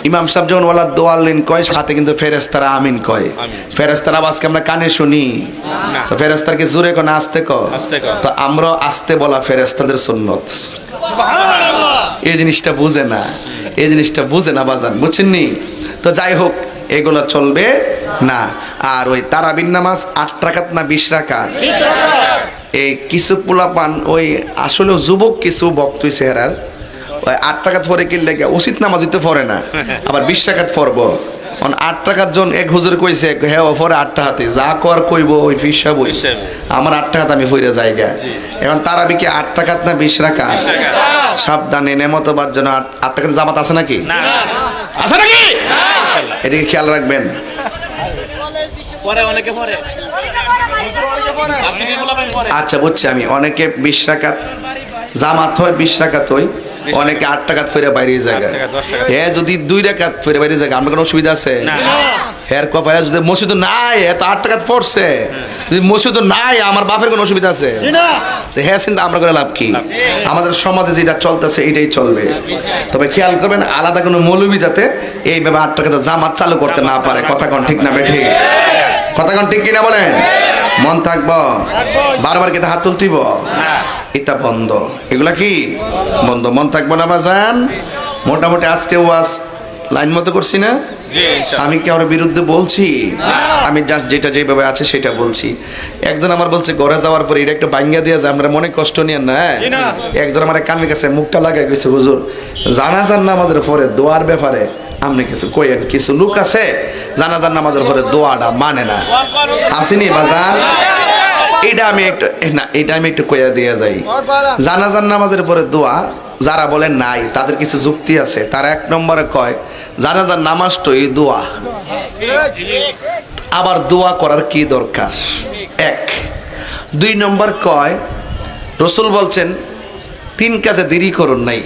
ইমাম সাহেব যখন ওয়ালা দোয়াল্লিন কয় সাথে কিন্তু ফেরেশতারা আমিন কয়। ফেরেশতার আওয়াজকে আমরা কানে শুনি, তো ফেরেশতারকে জোরে কো না আস্তে কো? তো আমরা আস্তে বলা ফেরেশতাদের সুন্নত। এই জিনিসটা বুঝে না, এই জিনিসটা বুঝে না বাজান, বুঝছেননি? তো যাই হোক, এগুলো চলবে না। আর ওই তারাবির নামাজ 8 রাকাত না 20 রাকাত? এই কিছু পোলাপান ওই আসলে যুবক কিছু বক্ত হইছে হেরার, ওই 8 রাকাত পরে কি লাগে উচিত নামাজই তো পড়ে না, আবার 20 রাকাত পড়বো। 8 রাকাত জন এক হুজুর কইছে হ্যাঁ পরে 8 টাকাতে যা কর কইব ওই ফিসা বই, আমার 8 টাকাত আমি পড়ে যাইগা। এখন তারাবি কি 8 রাকাত না 20 রাকাত? সাবধানে নেমতবাদ যেন 8 টাকাতে জামাত আছে নাকি? আছে নাকি? এদিকে খেয়াল রাখবেন। আচ্ছা বুঝছি আমি, অনেকে 20 রাকাত জামাত হয়, 20 রাকাত হয়, অনেকে 8 টাকাত ফিরে বাইরে জায়গা। হ্যাঁ যদি 2 রাকাত ফিরে বাইরে জায়গা আমার কোনো অসুবিধা আছে? হের কপালে যদি মসজিদ নাই এত 8 টাকাত পড়ছে, যদি মসজিদ নাই আমার বাপের কোনো অসুবিধা আছে? তো হ্যাঁ চিন্তা আমরা করে লাভ কি? আমাদের সমাজে যেটা চলতেছে এটাই চলবে। তবে খেয়াল করবেন আলাদা কোনো মৌলবি যাতে এইভাবে 8 টাকাতে জামাত চালু করতে না পারে। কথা কোন ঠিক না বেঠিক? কথা কোন ঠিক কিনা বলেন? মন থাকবো, বারবার কিন্তু হাত তুলতিব, এটা বন্ধ, এগুলা কি বন্ধ। মন থাকবো না বাজান। মোটামুটি আজকে ওয়াজ লাইন মতো করছি না? আমি কি ওর বিরুদ্ধে বলছি? আমি জাস্ট যেটা যেভাবে আছে সেটা বলছি। একজন আমার বলছে ঘরে যাওয়ার পরে এটা একটা বাঙ্গা দিয়ে যায়, আমরা মনে কষ্ট নিয়ে না। একজন আমার কানের কাছে মুখটা লাগাই গেছে, হুজুর জানাজার নামাজের পরে দোয়ার ব্যাপারে আপনি কিছু কইেন। কিছু লোক আছে জানাজার নামাজের পরে দোয়াটা মানে না, আসেনি বাজার? এটা আমি একটু কইয়া দিয়ে যাই। জানাজার নামাজের পরে দোয়া যারা বলেন নাই তাদের কিছু যুক্তি আছে। তারা 1 নম্বরে কয় জানাজার নামাজটাই দোয়া, আবার দোয়া করার কি দরকার? 1। 2 নম্বর কয় রসুল বলছেন 3 কাজে দেরি করুন নাই।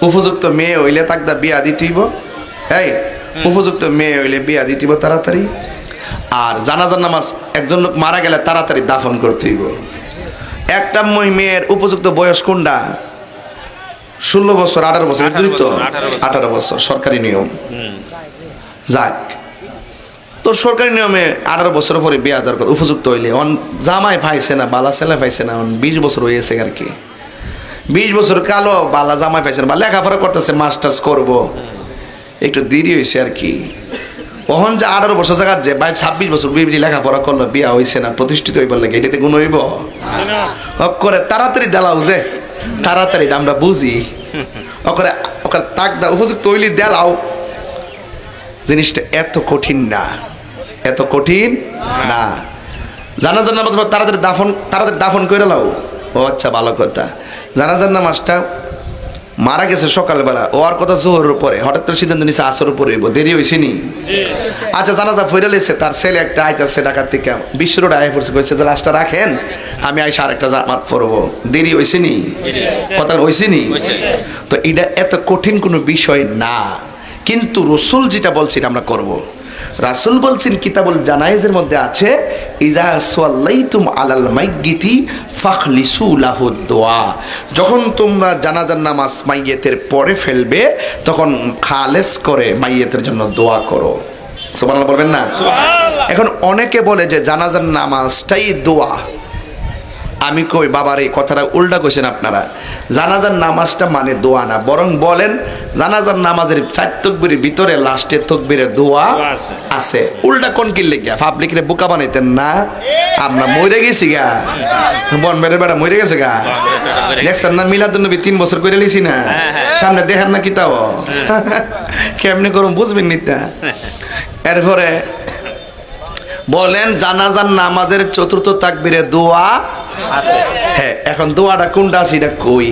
উপযুক্ত মেয়ে হইলে তাকদা বিয়া দিতেইব, এই উপযুক্ত মেয়ে হইলে বিয়া দিতেইব তাড়াতাড়ি। আর জানাজার নামাজ একজন লোক মারা গেলে তাড়াতাড়ি দাফন করতেইব। একটা মেয়ের উপযুক্ত বয়স কোনটা? 16 বছর 18 বছর, তো 18 বছর সরকারি নিয়ম। যাক, তো সরকারি নিয়মে 18 বছর পরে বিয়া দরকার উপযুক্ত হইলে। জামাই পাইছে না, বালা ছেলে পাইছে না, 20 বছর হয়েছে আর কি। 20 বছর কালো বালা জামাই পাইছে না, বা লেখাপড়া করতেছে, মাস্টার্স করব, একটু দেরি হয়েছে আর কি। কখন যে 18 বছর জায়গা যে ভাই 26 বছর বিবি লেখাপড়া করলো, বিয়া হয়েছে না, প্রতিষ্ঠিত হইবার লাগে, এটাতে গুণ হইব করে তাড়াতাড়ি দেলাও যে তাড়াতাড়ি আমরা বুঝি ওকে তাকদা উপযুক্ত হইলি দেলাও। জিনিসটা এত কঠিন না, এত কঠিন না। জানাজার নামাজ তাড়াতাড়ি দাফন করে লাও। ও আচ্ছা ভালো কথা। জানাজার নামাজটা মারা গেছে সকালবেলা, ও আর কথা জোহরের উপরে, হঠাৎ করে সিদ্ধান্ত নিচ্ছে আসর উপরে হইব, দেরি হয়েছে নি? আচ্ছা জানাজা ফিরে লেছে, তার ছেলে একটা আইতাছে ঢাকার থেকে, 20 রোড আয় পড়ছে, কইছে যে লাশটা রাখেন আমি আইসা আরেকটা জামাত পড়বো, দেরি হয়েছে নি? কথা হয়েছে নি? তো এটা এত কঠিন কোনো বিষয় না, কিন্তু রসুল যেটা বলছেন আমরা করব। রাসূল বলছেন কিতাবুল জানায়েজের মধ্যে আছে ইজা সাল্লাইতুম আলাল মাইয়িতি ফাখলিসু লাহু দুআ, যখন তোমরা জানাজার নামাজ মাইয়িতের পরে ফেলবে তখন খালেস করে মাইয়িতের জন্য দোয়া করো। সুবহানাল্লাহ বলবেন না? এখন অনেকে বলে যে জানাজার নামাজটাই দোয়া। আমি কই বাবার এই কথাটা উল্টা কইছেন আপনারা। জানাজার নামাজটা মানে দোয়া না, বরং বলেন জানাজার নামাজের 4 তাকবীরের ভিতরে লাস্টের তাকবীরে দোয়া আছে। উল্টা কোন কি লাগিয়া পাবলিকরে বোকা বানাইতেন না? আমরা মরে গেছি গা, বনবের বেড়া মরে গেছে গা। দেখছেন না মিলাদুন নবী 3 বছর করে লিছি না, সামনে দেখেন না কিতাব কেমনে করুন বুঝবেন নিতা। এরপরে বলেন জানাজার নামাজের 4র্থ তাকবীরে দোয়া আছে। হ্যাঁ, এখন দোয়াটা কোনটা আছে এটা কই?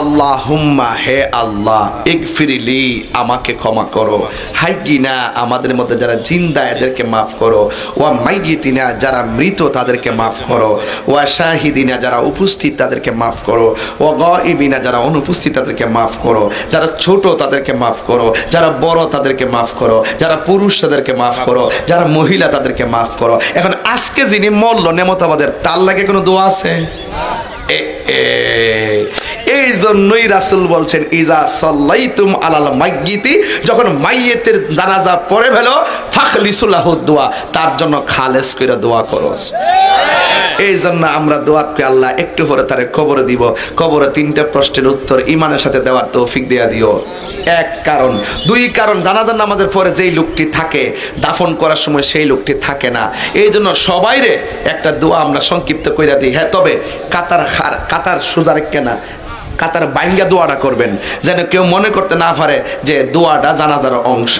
আল্লাহুম্মা, হে আল্লাহ, ইগফিরলি, আমাকে ক্ষমা করো, হাইয়িনা, আমাদের মধ্যে যারা জিন্দা এদেরকে মাফ করো, ওয়া মাইয়িতিনা, যারা মৃত তাদেরকে মাফ করো, ওয়া শাহিদিনা, যারা উপস্থিত তাদেরকে মাফ করো, ওয়া গায়িবিনা, যারা অনুপস্থিত তাদেরকে মাফ করো, যারা ছোট তাদেরকে মাফ করো, যারা বড় তাদেরকে মাফ করো, যারা পুরুষ তাদেরকে মাফ করো, যারা মহিলা তাদেরকে মাফ করো। এখন আজকে যিনি মরল নেমতাবাদের, তার লাগে কোনো দোয়া আছে? এই জন্যই রাসূল বলছেন ইজা সাল্লাইতুম আলাল মাইয়িতি, যখন মাইয়েতের জানাজা পড়ে ফেলো ফাখলিসু লাহু দোয়া, তার জন্য খালেস করে দোয়া করো। এই জন্য আমরা দোয়া করি আল্লাহ একটু পরে তারে কবরে দিব, কবরে 3টা প্রশ্নের উত্তর ইমানের সাথে দেওয়ার তৌফিক দিয়া দিও। এক কারণ। দুই কারণ, জানাজার নামাজের পরে যেই লোকটি থাকে দাফন করার সময় সেই লোকটি থাকে না, এই জন্য সবাইরে একটা দোয়া আমরা সংক্ষিপ্ত কইরা দিই। হ্যাঁ, তবে কাতার সোজা রেখে না, কাতার বাইঙ্গা দোয়াটা করবেন, যেন কেউ মনে করতে না পারে যে দোয়াটা জানাজার অংশ।